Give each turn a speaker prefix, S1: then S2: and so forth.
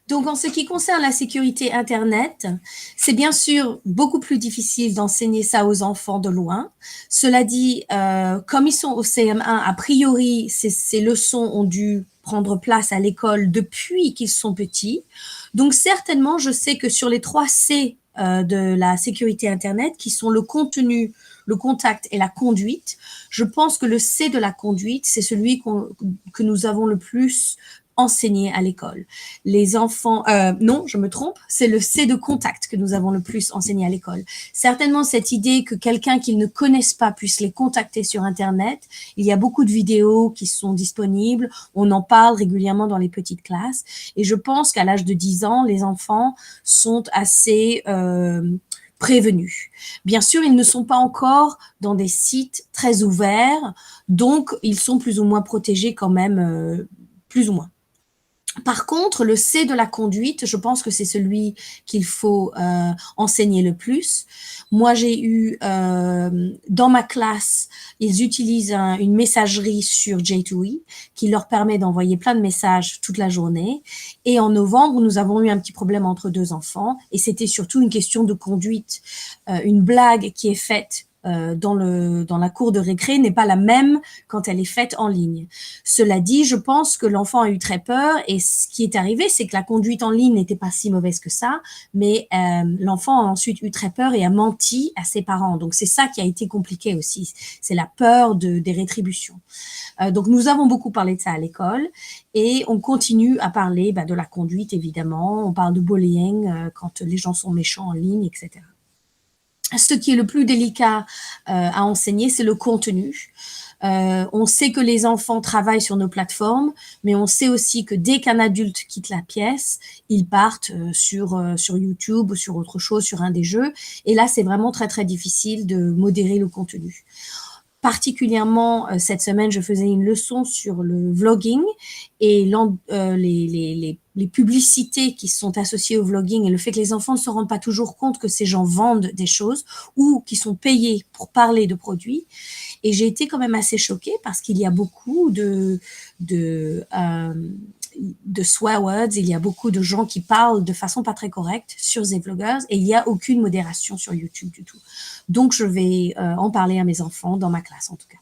S1: Donc, en ce qui concerne la sécurité Internet, c'est bien sûr beaucoup plus difficile d'enseigner ça aux enfants de loin. Cela dit, comme ils sont au CM1, a priori, ces leçons ont dû prendre place à l'école depuis qu'ils sont petits. Donc, certainement, je sais que sur les 3 C de la sécurité Internet, qui sont le contenu, le contact et la conduite, je pense que le C de la conduite, c'est celui que nous avons le plus enseigné à l'école. Les enfants, non, je me trompe, c'est le C de contact que nous avons le plus enseigné à l'école. Certainement cette idée que quelqu'un qu'ils ne connaissent pas puisse les contacter sur Internet. Il y a beaucoup de vidéos qui sont disponibles. On en parle régulièrement dans les petites classes. Et je pense qu'à l'âge de 10 ans, les enfants sont assez prévenus. Bien sûr, ils ne sont pas encore dans des sites très ouverts, donc ils sont plus ou moins protégés quand même, plus ou moins. Par contre, le C de la conduite, je pense que c'est celui qu'il faut enseigner le plus. Moi, j'ai eu dans ma classe, ils utilisent une messagerie sur J2E qui leur permet d'envoyer plein de messages toute la journée. Et en novembre, nous avons eu un petit problème entre 2 enfants et c'était surtout une question de conduite. Une blague qui est faite dans la cour de récré n'est pas la même quand elle est faite en ligne. Cela dit, je pense que l'enfant a eu très peur et ce qui est arrivé, c'est que la conduite en ligne n'était pas si mauvaise que ça, mais l'enfant a ensuite eu très peur et a menti à ses parents. Donc c'est ça qui a été compliqué aussi, c'est la peur des rétributions. Donc nous avons beaucoup parlé de ça à l'école et on continue à parler de la conduite évidemment, on parle de bullying quand les gens sont méchants en ligne, etc. Ce qui est le plus délicat à enseigner, c'est le contenu. On sait que les enfants travaillent sur nos plateformes, mais on sait aussi que dès qu'un adulte quitte la pièce, ils partent sur YouTube ou sur autre chose, sur un des jeux. Et là, c'est vraiment très, très difficile de modérer le contenu. Particulièrement, cette semaine, je faisais une leçon sur le vlogging et les publicités qui sont associées au vlogging et le fait que les enfants ne se rendent pas toujours compte que ces gens vendent des choses ou qui sont payés pour parler de produits. Et j'ai été quand même assez choquée parce qu'il y a beaucoup de swear words, il y a beaucoup de gens qui parlent de façon pas très correcte sur ces vloggers et il n'y a aucune modération sur YouTube du tout. Donc, je vais en parler à mes enfants dans ma classe en tout cas.